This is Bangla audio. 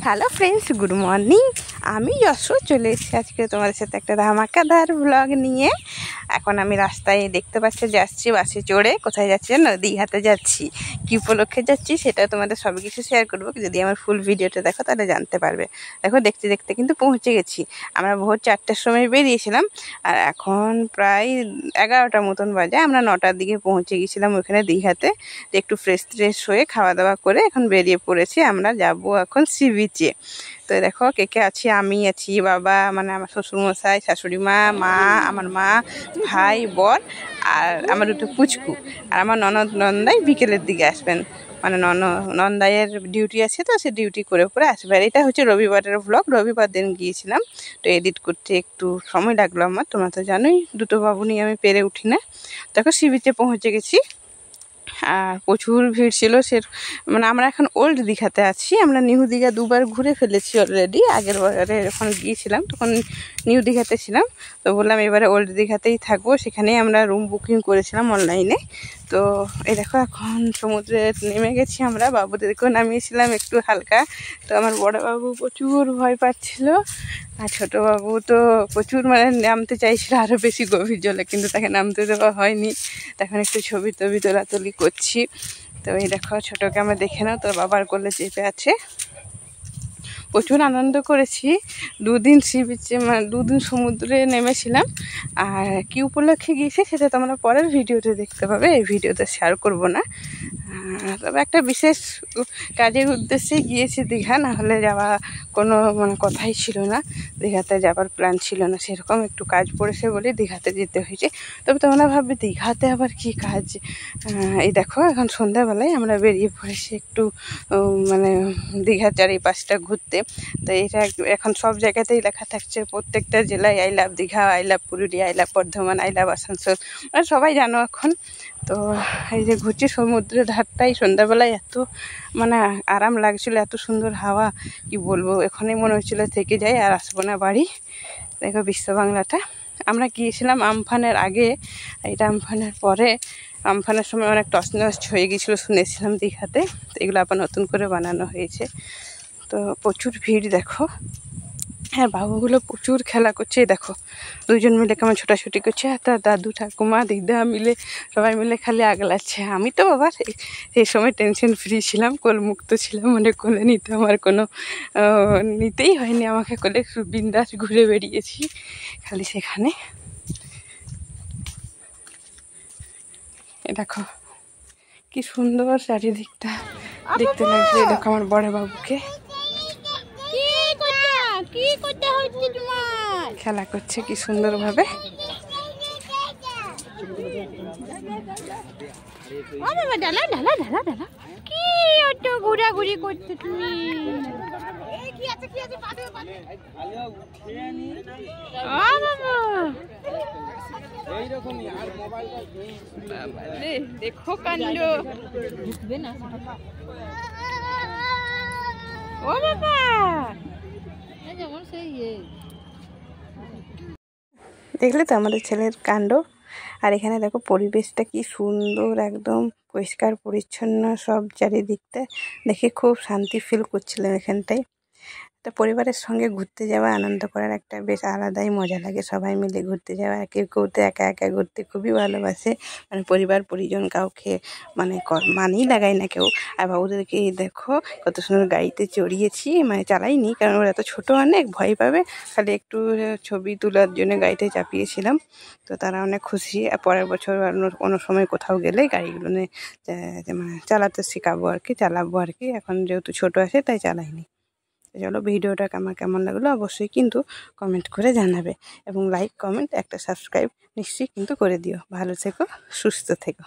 Hello friends, good morning. আমি যশোর চলে এসেছি আজকে তোমাদের সাথে একটা ধামাকাদার ব্লগ নিয়ে। এখন আমি রাস্তায় দেখতে পাচ্ছি যাচ্ছি বাসে চড়ে। কোথায় যাচ্ছি জানো? দীঘাতে যাচ্ছি। কী উপলক্ষে যাচ্ছি সেটা তোমাদের সব কিছু শেয়ার করবো। যদি আমার ফুল ভিডিওটা দেখো তাহলে জানতে পারবে। দেখো, দেখতে দেখতে কিন্তু পৌঁছে গেছি। আমরা ভোর 4টার সময় বেরিয়েছিলাম আর এখন প্রায় 11টার মতন বাজে। আমরা 9টার দিকে পৌঁছে গেছিলাম ওখানে দীঘাতে। একটু ফ্রেশ হয়ে খাওয়া দাওয়া করে এখন বেরিয়ে পড়েছি। আমরা যাব এখন সি বিচে। তো দেখো কে কে আছি। আমি আছি, বাবা মানে আমার শ্বশুরমশাই, শাশুড়ি মা, আমার মা, ভাই, বর আর আমার দুটো পুচকু আর আমার নন্দাই বিকেলের দিকে আসবেন। মানে নন্দাইয়ের ডিউটি আছে, তো সে ডিউটি করে পরে আসবে। আর এটা হচ্ছে রবিবারের ব্লগ। রবিবার দিন গিয়েছিলাম, তো এডিট করতে একটু সময় লাগলো আমার। তোমরা তো জানোই দুটো বাবু নিয়ে আমি পেরে উঠি না। দেখো সি বিচে পৌঁছে গেছি আর প্রচুর ভিড় ছিল। মানে আমরা এখন ওল্ড দীঘাতে আছি। আমরা নিউ দীঘা দুবার ঘুরে ফেলেছি অলরেডি। আগের বারে যখন গিয়েছিলাম তখন নিউ দীঘাতে ছিলাম, তো বললাম এবারে ওল্ড দীঘাতেই থাকবো। সেখানেই আমরা রুম বুকিং করেছিলাম অনলাইনে। তো এই দেখো এখন সমুদ্রে নেমে গেছি আমরা। বাবুদেরকেও নামিয়েছিলাম একটু হালকা। তো আমার বড় বাবু প্রচুর ভয় পাচ্ছিল আর ছোটো বাবু তো প্রচুর মানে নামতে চাইছিল আরও বেশি গভীর জলে, কিন্তু তাকে নামতে দেওয়া হয়নি। তখন একটু ছবি তোলাতুলি করছি। তো এই দেখো ছোটোকে আমরা দেখে নাও, তোর বাবার কোলে চেপে আছে। প্রচুর আনন্দ করেছি। দুদিন সি বিচে মানে দুদিন সমুদ্রে নেমেছিলাম। আর কী উপলক্ষে গিয়েছি সেটা তোমরা পরের ভিডিওতে দেখতে পাবে, এই ভিডিওতে শেয়ার করব না। তবে একটা বিশেষ কাজের উদ্দেশ্যে গিয়েছি দীঘা, না হলে যাওয়া কোনো মানে কথাই ছিল না। দীঘাতে যাবার প্ল্যান ছিল না সেরকম। একটু কাজ পড়েছে বলে দীঘাতে যেতে হয়েছে। তবে তোমরা ভাববে দীঘাতে আবার কি কাজ। এই দেখো এখন সন্ধ্যাবেলায় আমরা বেরিয়ে পড়েছি একটু মানে দীঘার চারিপাশটা ঘুরতে। তো এটা এখন সব জায়গাতেই লেখা থাকছে, প্রত্যেকটা জেলায় I love Digha, I love Purulia, I love Bardhaman, I love Asansol, মানে সবাই জানো এখন। তো এই যে ঘুরছি সমুদ্রের ধারটাই, সন্ধ্যাবেলায় এত মানে আরাম লাগছিল, এত সুন্দর হাওয়া কি বলবো। এখানেই মনে হচ্ছিলো থেকে যাই আর আসবো না বাড়ি। দেখো বিশ্ব বাংলাটা। আমরা গিয়েছিলাম আমফানের আগে, এটা আমফানের পরে। আমফানের সময় অনেক টসনস হয়ে গিয়েছিলো শুনেছিলাম দীঘাতে, তো এগুলো আবার নতুন করে বানানো হয়েছে। তো প্রচুর ভিড় দেখো। হ্যাঁ, বাবুগুলো প্রচুর খেলা করছে। দেখো দুজন মিলে কেমন ছোটাছুটি করছে, আর তার দাদু ঠাকুমা দিদা মিলে সবাই মিলে খালি আগলাচ্ছে। আমি তো বাবা সেই সময় টেনশন ফ্রি ছিলাম, কোলমুক্ত ছিলাম, মানে কোলে নিতে আমার কোনো নিতেই হয়নি আমাকে কোলে। বিন্দাস ঘুরে বেরিয়েছি খালি সেখানে। দেখো কি সুন্দর চারিদিকটা দেখতে লাগছে। দেখো আমার বড় বাবুকে খেলা করছে কি সুন্দর ভাবে। কি একটু ঘোরাঘুরি করতে তুমি। দেখো কাণ্ড। ও বাবা, দেখলে তো আমাদের ছেলের কাণ্ড। আর এখানে দেখো পরিবেশটা কি সুন্দর, একদম পরিষ্কার পরিচ্ছন্ন সব চারিদিকটা দেখে খুব শান্তি ফিল করছিলাম এখানটায়। তো পরিবারের সঙ্গে ঘুরতে যাওয়া, আনন্দ করার একটা বেশ আলাদাই মজা লাগে। সবাই মিলে ঘুরতে যাওয়া, কেউ কেউ তো একা একা ঘুরতে খুবই ভালোবাসে। মানে পরিবার পরিজন কাউকে মানে মানেই লাগায় না কেউ। আর বাবুদেরকে দেখো কত সুন্দর গাড়িতে চড়িয়েছি, মানে চালাইনি কারণ ওরা এত ছোটো অনেক ভয় পাবে, খালি একটু ছবি তোলার জন্য গাড়িতে চাপিয়েছিলাম। তো তারা অনেক খুশি। আর পরের বছর কোনো সময় কোথাও গেলে গাড়িগুলো মানে চালাতে শেখাবো আর কি, চালাবো আর কি। এখন যেহেতু ছোটো আছে তাই চালাইনি। চলো ভিডিওটা আমার কেমন লাগলো অবশ্যই কিন্তু কমেন্ট করে জানাবে, এবং লাইক কমেন্ট একটা সাবস্ক্রাইব নিশ্চয়ই কিন্তু করে দিও। ভালো থেকো, সুস্থ থেকো।